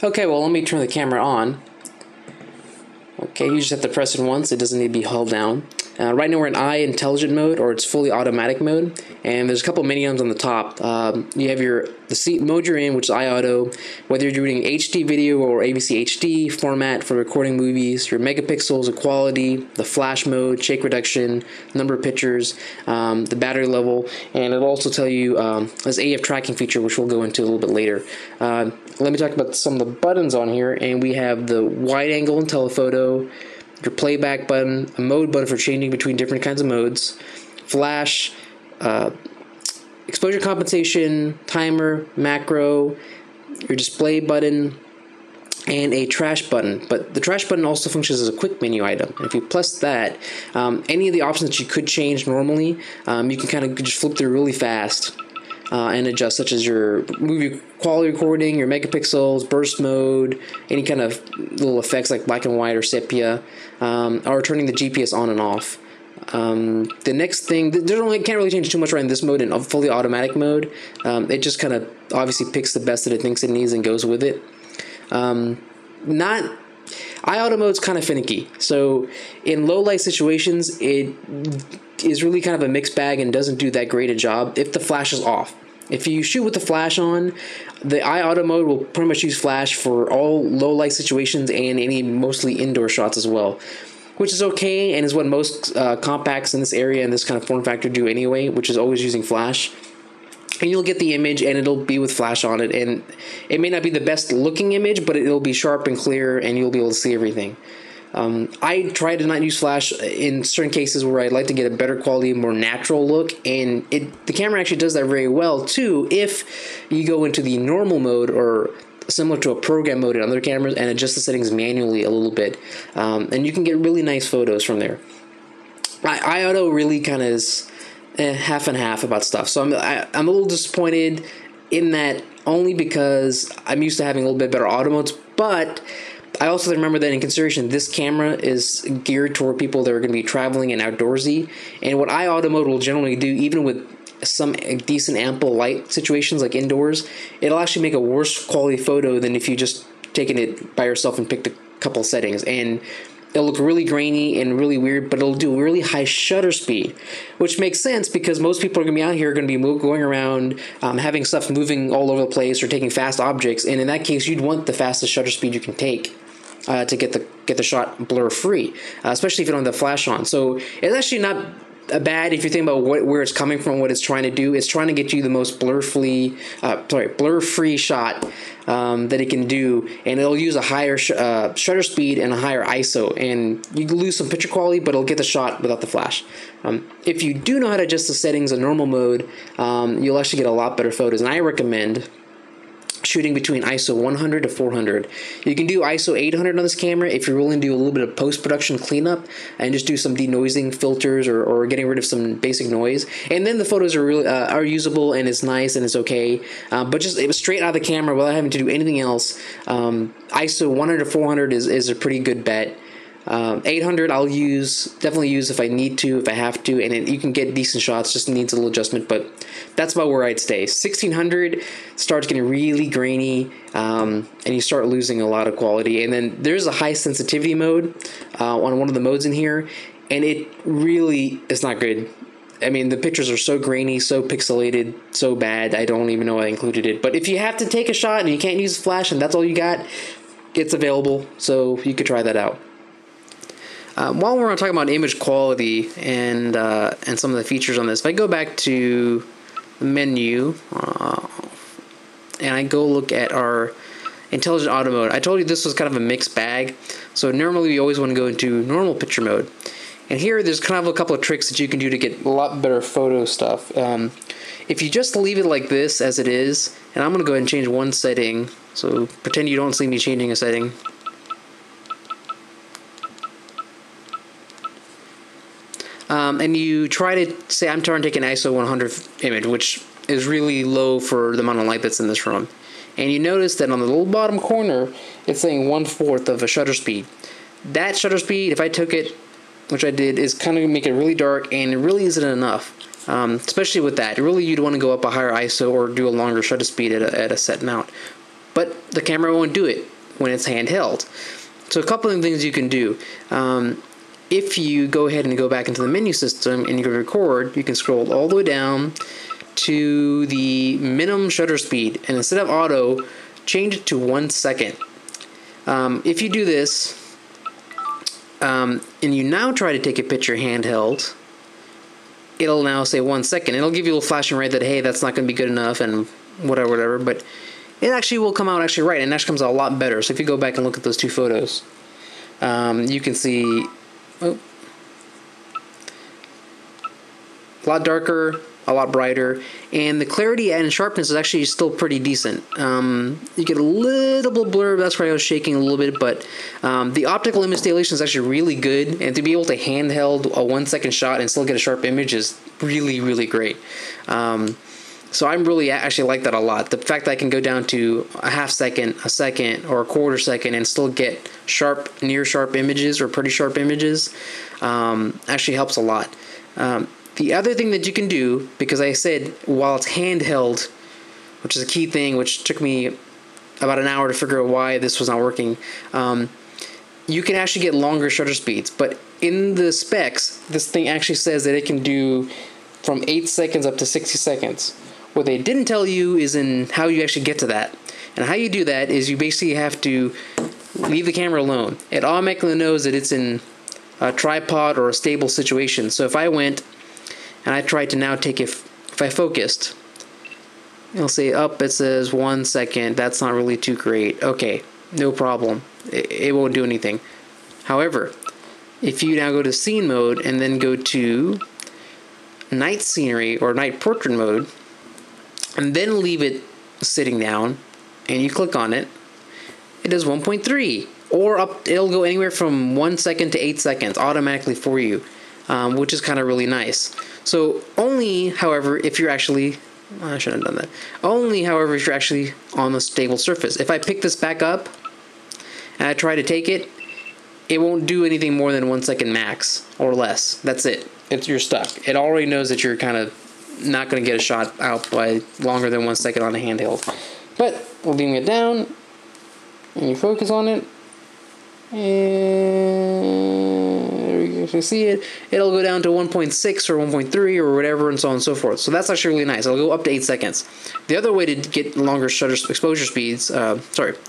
Okay, well, let me turn the camera on. Okay, you just have to press it once. It doesn't need to be held down. Right now we're in eye intelligent mode, or it's fully automatic mode, and there's a couple menus on the top. You have the mode you're in, which is eye auto, whether you're doing HD video or AVC HD format for recording movies, your megapixels, the quality, the flash mode, shake reduction, number of pictures, the battery level, and it'll also tell you this AF tracking feature, which we'll go into a little bit later. Let me talk about some of the buttons on here, and we have the wide angle and telephoto, your playback button, a mode button for changing between different kinds of modes, flash, exposure compensation, timer, macro, your display button, and a trash button. But the trash button also functions as a quick menu item. And if you press that, any of the options that you could change normally, you can kind of just flip through really fast and adjust, such as your movie quality recording, your megapixels, burst mode, any kind of little effects like black and white or sepia, or turning the GPS on and off. The next thing, can't really change too much right in this mode. In fully automatic mode, it just kind of obviously picks the best that it thinks it needs and goes with it. Eye auto mode's kind of finicky. So in low light situations, it is really kind of a mixed bag and doesn't do that great a job if the flash is off. If you shoot with the flash on, the eye auto mode will pretty much use flash for all low light situations and any mostly indoor shots as well, which is okay and is what most compacts in this area and this kind of form factor do anyway, which is always using flash. And you'll get the image and it'll be with flash on it, and it may not be the best looking image, but it'll be sharp and clear and you'll be able to see everything. I try to not use flash in certain cases where I'd like to get a better quality, more natural look, and the camera actually does that very well too if you go into the normal mode or similar to a program mode in other cameras and adjust the settings manually a little bit, and you can get really nice photos from there. Eye auto really kind of is half and half about stuff, so I'm a little disappointed in that, only because I'm used to having a little bit better auto modes, but I also remember that in consideration, this camera is geared toward people that are going to be traveling and outdoorsy, and what eye auto mode will generally do, even with some decent ample light situations like indoors, it'll actually make a worse quality photo than if you just taken it by yourself and picked a couple settings, and it'll look really grainy and really weird, but it'll do really high shutter speed, which makes sense because most people are going to be out here going to be going around, having stuff moving all over the place or taking fast objects, and in that case, you'd want the fastest shutter speed you can take to get the shot blur free, especially if you don't have the flash on. So it's actually not bad if you think about where it's coming from, what it's trying to do. It's trying to get you the most blur-free shot that it can do, and it'll use a higher shutter speed and a higher ISO, and you lose some picture quality, but it'll get the shot without the flash. If you do know how to adjust the settings in normal mode, you'll actually get a lot better photos, and I recommend shooting between ISO 100 to 400. You can do ISO 800 on this camera if you're willing to do a little bit of post-production cleanup and just do some denoising filters or getting rid of some basic noise, and then the photos are really are usable and it's nice and it's okay. But just straight out of the camera without having to do anything else, ISO 100 to 400 is a pretty good bet. 800 I'll definitely use if I need to, if I have to, and you can get decent shots, just needs a little adjustment, but that's about where I'd stay. 1600 starts getting really grainy, and you start losing a lot of quality, and then there's a high sensitivity mode on one of the modes in here, and it really is not good. I mean, the pictures are so grainy, so pixelated, so bad, I don't even know I included it, but if you have to take a shot and you can't use a flash and that's all you got, it's available, so you could try that out. While we're talking about image quality and some of the features on this, if I go back to the menu and I go look at our intelligent auto mode, I told you this was kind of a mixed bag. So normally we always want to go into normal picture mode, and here there's kind of a couple of tricks that you can do to get a lot better photo stuff. If you just leave it like this as it is, and I'm going to go ahead and change one setting, so pretend you don't see me changing a setting. And you try to say, I'm trying to take an ISO 100 image, which is really low for the amount of light that's in this room. And you notice that on the little bottom corner, it's saying 1/4 of a shutter speed. That shutter speed, if I took it, which I did, is kind of make it really dark, and it really isn't enough. Especially with that, really you'd want to go up a higher ISO or do a longer shutter speed at a set mount. But the camera won't do it. when it's handheld. So a couple of things you can do. If you go ahead and go back into the menu system and you go to record, you can scroll all the way down to the minimum shutter speed, and instead of auto, change it to 1 second. If you do this, and you now try to take a picture handheld, it'll now say 1 second. It'll give you a little flashing red that, hey, that's not going to be good enough, and whatever, but it actually will come out actually right, and it actually comes out a lot better. So if you go back and look at those two photos, you can see a lot darker, a lot brighter, and the clarity and sharpness is actually still pretty decent. You get a little bit blur, that's why I was shaking a little bit, but the optical image stabilization is actually really good, and to be able to handheld a 1 second shot and still get a sharp image is really, really great. So I'm really actually like that a lot. The fact that I can go down to a half second, a second, or a quarter second and still get sharp, near sharp images or pretty sharp images actually helps a lot. The other thing that you can do, because I said while it's handheld, which is a key thing, which took me about an hour to figure out why this was not working, you can actually get longer shutter speeds. But in the specs, this thing actually says that it can do from 8 seconds up to 60 seconds. What they didn't tell you is in how you actually get to that. And how you do that is you basically have to leave the camera alone. It automatically knows that it's in a tripod or a stable situation. So if I went and I tried to now take if I focused, it'll say up, it says 1 second, that's not really too great. Okay, no problem. It won't do anything. However, if you now go to scene mode and then go to night scenery or night portrait mode, and then leave it sitting down, and you click on it, it does 1.3, or up. It'll go anywhere from 1 second to 8 seconds automatically for you, which is kind of really nice. So only, however, if you're actually, I shouldn't have done that. Only, however, if you're actually on a stable surface. If I pick this back up and I try to take it, it won't do anything more than 1 second max or less. That's it. You're stuck. It already knows that you're kind of not going to get a shot out by longer than 1 second on a handheld. But leaving it down, and you focus on it, and you can see it, it'll go down to 1.6 or 1.3 or whatever, and so on and so forth. So that's actually really nice. It'll go up to 8 seconds. The other way to get longer exposure speeds,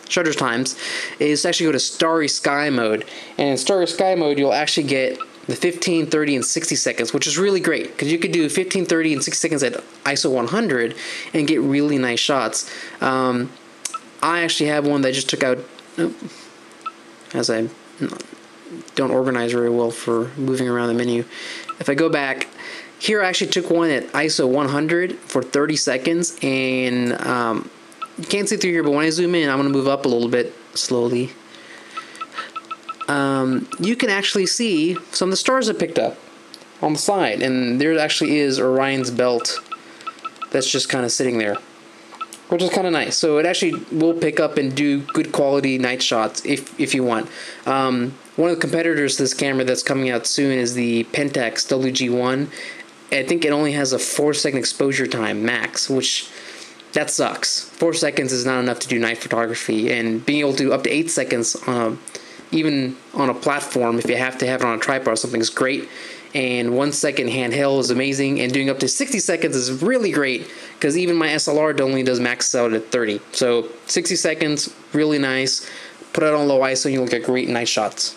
shutter times, is to actually go to starry sky mode. And in starry sky mode, you'll actually get the 15, 30, and 60 seconds, which is really great because you could do 15, 30, and 60 seconds at ISO 100 and get really nice shots. I actually have one that I just took out, as I don't organize very well for moving around the menu. If I go back, here I actually took one at ISO 100 for 30 seconds, and you can't see through here, but when I zoom in, I'm going to move up a little bit slowly. You can actually see some of the stars that picked up on the side, and there actually is Orion's belt that's just kind of sitting there, which is kind of nice. So it actually will pick up and do good quality night shots if you want. One of the competitors to this camera that's coming out soon is the Pentax WG1. I think it only has a 4 second exposure time max, which that sucks. 4 seconds is not enough to do night photography, and being able to do up to 8 seconds even on a platform, if you have to have it on a tripod or something, is great. And 1 second handheld is amazing, and doing up to 60 seconds is really great because even my SLR only does max out at 30. So 60 seconds, really nice. Put it on low ISO and you'll get great night shots.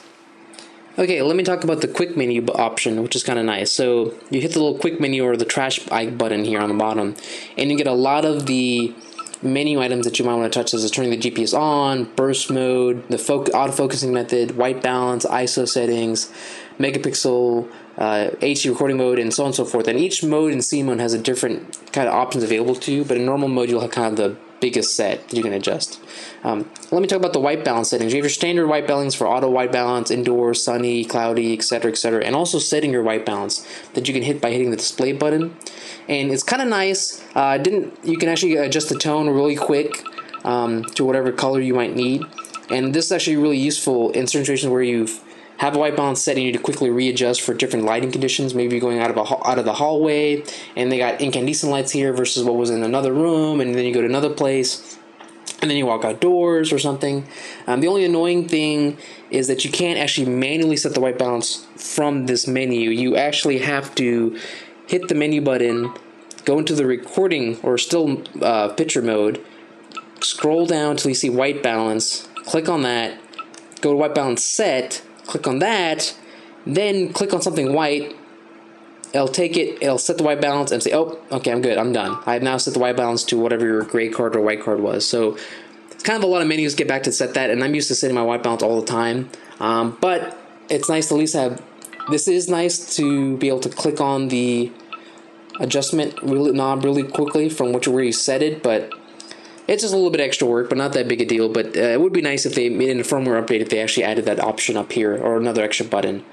Okay, let me talk about the quick menu option, which is kind of nice. So you hit the little quick menu or the trash button here on the bottom, and you get a lot of the menu items that you might want to touch, such as turning the GPS on, burst mode, the autofocusing method, white balance, ISO settings, megapixel, HD recording mode, and so on and so forth. And each mode in scene mode has a different kind of options available to you, but in normal mode you'll have kind of the biggest set that you can adjust. Let me talk about the white balance settings. You have your standard white balance for auto white balance, indoor, sunny, cloudy, etc., etc., and also setting your white balance that you can hit by hitting the display button. And it's kind of nice. You can actually adjust the tone really quick to whatever color you might need. And this is actually really useful in certain situations where you have a white balance set and you need to quickly readjust for different lighting conditions. Maybe you're going out of the hallway and they got incandescent lights here versus what was in another room, and then you go to another place. and then you walk outdoors or something. The only annoying thing is that you can't actually manually set the white balance from this menu. You actually have to hit the menu button, go into the recording or still picture mode, scroll down till you see white balance, click on that, go to white balance set, click on that, then click on something white. It'll take it, it'll set the white balance and say, oh, okay, I'm good, I'm done. I have now set the white balance to whatever your gray card or white card was. So it's kind of a lot of menus to get back to set that, and I'm used to setting my white balance all the time. But it's nice to at least have, this is nice to be able to click on the adjustment knob really quickly from where you set it, but it's just a little bit extra work, but not that big a deal. But it would be nice if they made in a firmware update if they actually added that option up here or another extra button.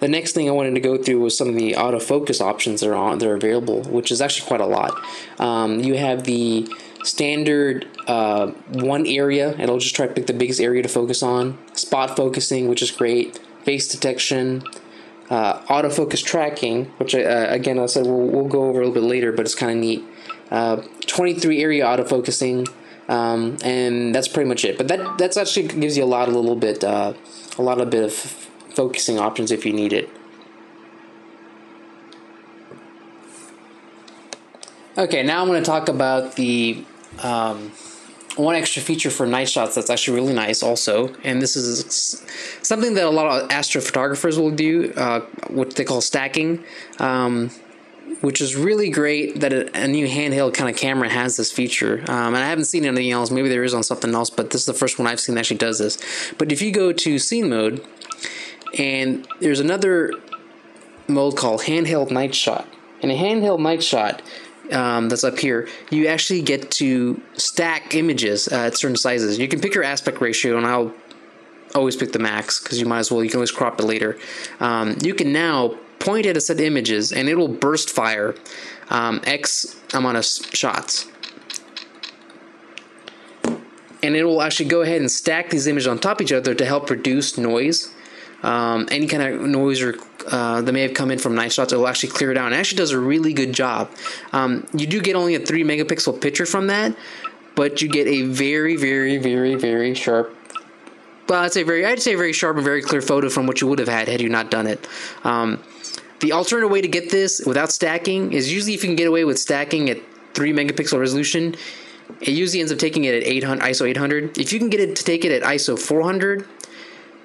The next thing I wanted to go through was some of the autofocus options that are available, which is actually quite a lot. You have the standard one area, and it'll just try to pick the biggest area to focus on. Spot focusing, which is great. Face detection. Autofocus tracking, which again, I said we'll go over a little bit later, but it's kind of neat. 23 area autofocusing, and that's pretty much it. But that's actually gives you a lot of focusing options if you need it. Okay, now I'm going to talk about the one extra feature for night shots that's actually really nice also, and this is something that a lot of astrophotographers will do, what they call stacking, which is really great that a new handheld kind of camera has this feature. And I haven't seen anything else. Maybe there is on something else, but this is the first one I've seen that actually does this. But if you go to scene mode, and there's another mode called handheld night shot. In a handheld night shot, that's up here, you actually get to stack images at certain sizes. You can pick your aspect ratio, and I'll always pick the max because you might as well. You can always crop it later. You can now point at a set of images, and it will burst fire X amount of shots. And it will actually go ahead and stack these images on top of each other to help reduce noise. Any kind of noise or that may have come in from night shots, it will actually clear it out. And it actually does a really good job. You do get only a 3 megapixel picture from that, but you get a very, very, very, very sharp. Well, I'd say very sharp and very clear photo from what you would have had you not done it. The alternative way to get this without stacking is usually if you can get away with stacking at 3 megapixel resolution, it usually ends up taking it at ISO 800. If you can get it to take it at ISO 400,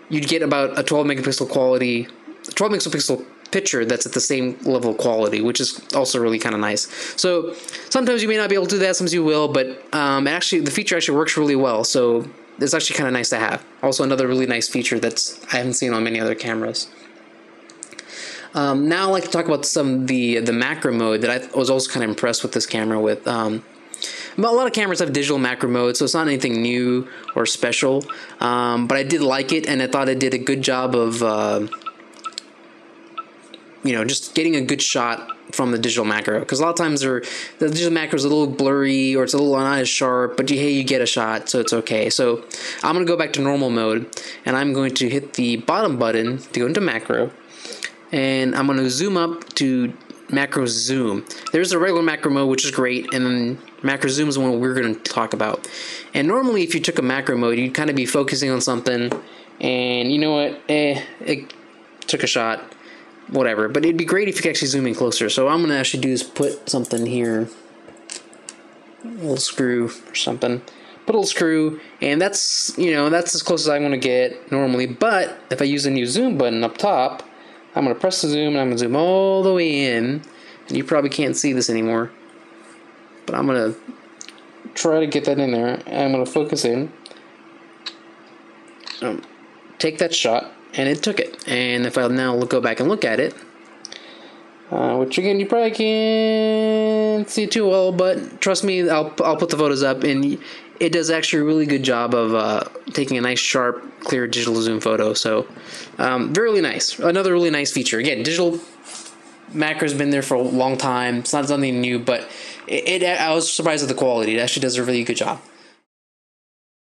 you'd get about a 12 megapixel picture that's at the same level of quality, which is also really kind of nice. So sometimes you may not be able to do that, sometimes you will, but actually the feature actually works really well. So it's actually kind of nice to have. Also another really nice feature that's I haven't seen on many other cameras. Now I'd like to talk about some of the macro mode that I was also kind of impressed with this camera with. A lot of cameras have digital macro mode, so it's not anything new or special, but I did like it, and I thought it did a good job of just getting a good shot from the digital macro, because a lot of times the digital macro is a little blurry or it's a little not as sharp, but you get a shot, so it's okay. So I'm going to go back to normal mode, and I'm going to hit the bottom button to go into macro, and I'm going to zoom up to macro zoom. There's a regular macro mode, which is great, and then macro zoom is one we're going to talk about. And normally if you took a macro mode, you'd kind of be focusing on something, and you know what, it took a shot, whatever. But it'd be great if you could actually zoom in closer. So what I'm going to actually do is put something here, a little screw or something. Put a little screw, and that's as close as I want to get normally. But if I use the new zoom button up top, I'm going to press the zoom, and I'm going to zoom all the way in. And you probably can't see this anymore, but I'm going to try to get that in there. And I'm going to focus in. Take that shot, and it took it. And if I now go back and look at it, which again you probably can't see too well, but trust me, I'll put the photos up, and it does actually a really good job of taking a nice, sharp, clear digital zoom photo. So really nice. Another really nice feature. Again, digital macro has been there for a long time. It's not something new, but I was surprised at the quality. It actually does a really good job.